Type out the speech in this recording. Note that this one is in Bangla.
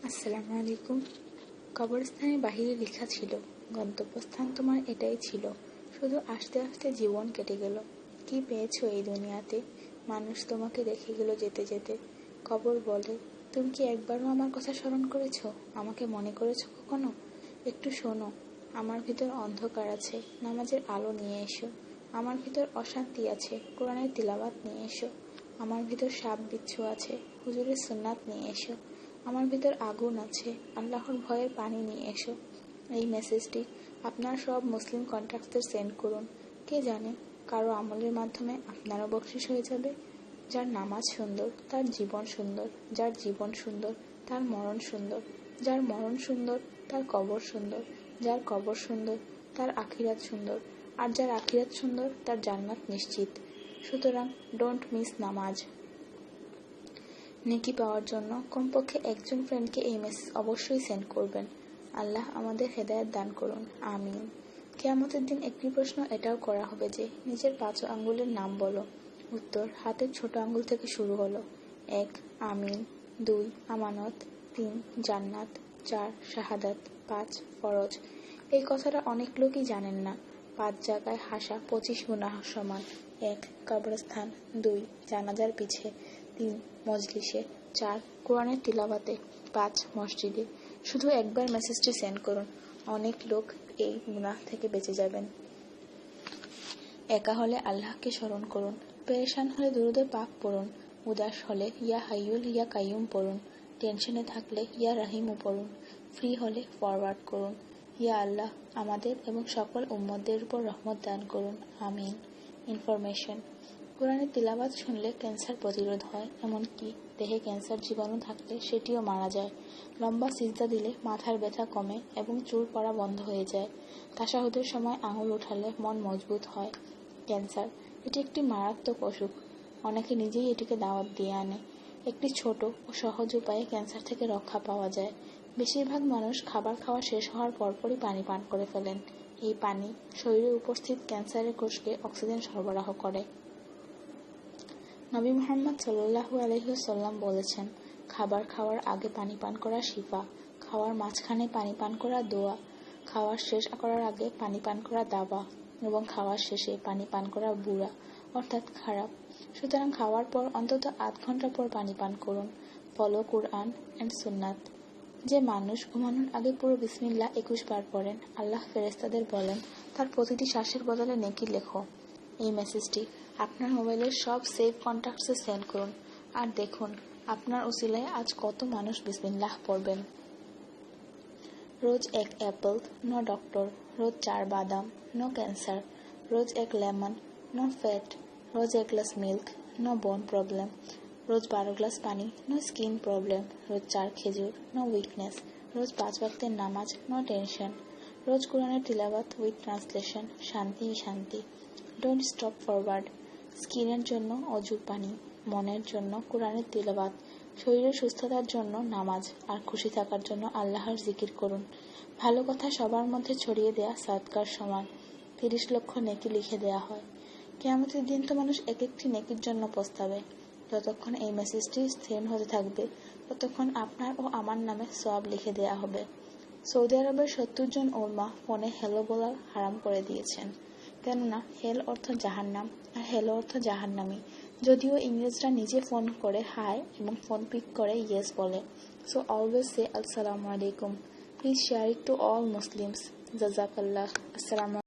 আসসালামু আলাইকুম। কবরস্থানের বাহিরে লেখা ছিল, গন্তব্যস্থান তোমার এটাই ছিল, শুধু আস্তে আস্তে জীবন কেটে গেল। কি পেয়েছো এই দুনিয়াতে? মানুষ তোমাকে রেখে গেল যেতে যেতে। কবর বলে, তুমি কি একবারও আমার কথা স্মরণ করেছো? আমাকে মনে করেছো কখনো? একটু শোনো, আমার ভিতর অন্ধকার আছে, নামাজের আলো নিয়ে এসো। আমার ভিতর অশান্তি আছে, কোরআনের তিলাওয়াত নিয়ে এসো। আমার ভিতর সাপ বিচ্ছু আছে, হুজুরের সুন্নাত নিয়ে এসো। আমার ভিতর আগুন আছে, আল্লাহর ভয়ের পানি নিয়ে এসো। এই মেসেজটি আপনার সব মুসলিম কন্ট্যাক্টসদের সেন্ড করুন। কে জানে, কারো আমলের মাধ্যমে আপনারও বকশিশ হয়ে যাবে। যার নামাজ সুন্দর তার জীবন সুন্দর, যার জীবন সুন্দর তার মরণ সুন্দর, যার মরণ সুন্দর তার কবর সুন্দর, যার কবর সুন্দর তার আখিরাত সুন্দর, আর যার আখিরাত সুন্দর তার জান্নাত নিশ্চিত। সুতরাং ডোন্ট মিস নামাজ। নেকি পাওয়ার জন্য কমপক্ষে একজন ফ্রেন্ডকে এই মেসেজ অবশ্যই সেন্ড করবেন। আল্লাহ আমাদের হেদায়েত দান করুন, আমিন। কিয়ামতের দিন একটি প্রশ্ন এটাও করা হবে যে, নিজের 5 আঙ্গুলের নাম বলো। উত্তর হাতের ছোট আঙ্গুল থেকে শুরু হলো। 1 আমিন, 2 আমানত, 3 জান্নাত, 4 শাহাদাত, 5 ফরজ। এই কথাটা অনেক লোকই জানেন না। 5 জায়গায় হাসা 25 গুনাহ সমান। 1 কবরস্থান, 2 জানাজার পিছে, 3 মজলিসে, 4 কোরআনের তিলাওয়াতে, 5 মসজিদে। শুধু একবার মেসেজটি সেন্ড করুন, অনেক লোক এই গুনাহ থেকে বেঁচে যাবেন। একা হলে আল্লাহকে স্মরণ করুন, পেরেশান হলে দুরূদে পাক পড়ুন, উদাস হলে ইয়া হাইয়ুল ইয়া কাইয়ুম পড়ুন, টেনশনে থাকলে ইয়া রাহিমও পড়ুন, ফ্রি হলে ফরওয়ার্ড করুন, ইয়া আল্লাহ আমাদের এবং সকল উম্মতদের উপর রহমত দান করুন, আমিন। ইনফরমেশন: কোরআনের তিলাওয়াত শুনলে ক্যান্সার প্রতিরোধ হয়, এমনকি দেহে ক্যান্সার জীবাণু থাকলে সেটিও মারা যায়। লম্বা সিজদা দিলে মাথার ব্যথা কমে এবং চুল পড়া বন্ধ হয়ে যায়। তাশাহুদের সময় আঙুল উঠালে মন মজবুত হয়। ক্যান্সার এটি একটি মারাত্মক অসুখ, অনেকে নিজেই এটিকে দাওয়াত দিয়ে আনে। একটি ছোট ও সহজ উপায়ে ক্যান্সার থেকে রক্ষা পাওয়া যায়। বেশিরভাগ মানুষ খাবার খাওয়া শেষ হওয়ার পরপরই পানি পান করে ফেলেন। এই পানি শরীরে উপস্থিত ক্যান্সারের কোষকে অক্সিজেন সরবরাহ করে। নবী মুহাম্মদ সাল্লাল্লাহু আলাইহি ওয়াসাল্লাম বলেছেন, খাবার খাওয়ার আগে পানি পান করা শিফা, খাওয়ার মাঝখানে পানি পান করা দোয়া, খাওয়ার শেষ করার আগে পানি পান করা দাবা এবং খাওয়ার শেষে পানি পান করা বুড়া অর্থাৎ খারাপ। সুতরাং খাওয়ার পর অন্তত 8 ঘন্টা পর পানি পান করুন। ফলো কুরআন এন্ড সুন্নাত। যে মানুষ ঘুমানোর আগে পুরো বিসমিল্লাহ 21 বার পড়েন, আল্লাহ ফেরেশতাদের বলেন তার প্রতিটি শ্বাসের বদলে নেকি লেখো। এই মেসেজটি আপনার মোবাইলের সব সেভ কন্ট্যাক্টসে সেন্ড করুন, আর দেখুন আপনার উসিলায় আজ কত মানুষ বিসমিল্লাহ পড়বেন। রোজ 1 অ্যাপল, নো ডক্টর। রোজ 4 বাদাম, নো ক্যান্সার। রোজ 1 লেমন, নো ফ্যাট। রোজ 1 গ্লাস মিল্ক, নো বোন প্রবলেম। রোজ 12 গ্লাস পানি, নো স্কিন প্রবলেম। রোজ 4 খেজুর, নো উইকনেস। রোজ 5 ওয়াক্তের নামাজ, নো টেনশন। রোজ কোরআনের তিলাওয়াত উইথ ট্রান্সলেশন, শান্তি শান্তি। Don't stop forward. স্কিনের জন্য অজু পানি, মনের জন্য কোরআনের তিলাওয়াত, শরীরের সুস্থতার জন্য নামাজ, আর খুশি থাকার জন্য আল্লাহর জিকির করুন। ভালো কথা সবার মধ্যে ছড়িয়ে দেয়া সাদকার সমান। 30 লক্ষ নেকি লিখে দেয়া হয়। কিয়ামতের দিন তো মানুষ এক একটি নেকির জন্য পস্তাবে। যতক্ষণ এই মেসেজটি সেন্ড হতে থাকবে ততক্ষণ আপনার ও আমার নামে সওয়াব লিখে দেয়া হবে। সৌদি আরবের 70 জন উলমা ফোনে হ্যালো বলা হারাম করে দিয়েছেন, কেননা হেল অর্থ জাহান্নাম আর হ্যালো অর্থ জাহান্নামী। যদিও ইংরেজরা নিজে ফোন করে হাই এবং ফোন পিক করে ইয়েস বলে। সো অলওয়েজ সে আসসালামু আলাইকুম। Please share it to all Muslims. জাযাকাল্লাহ। আসসালামু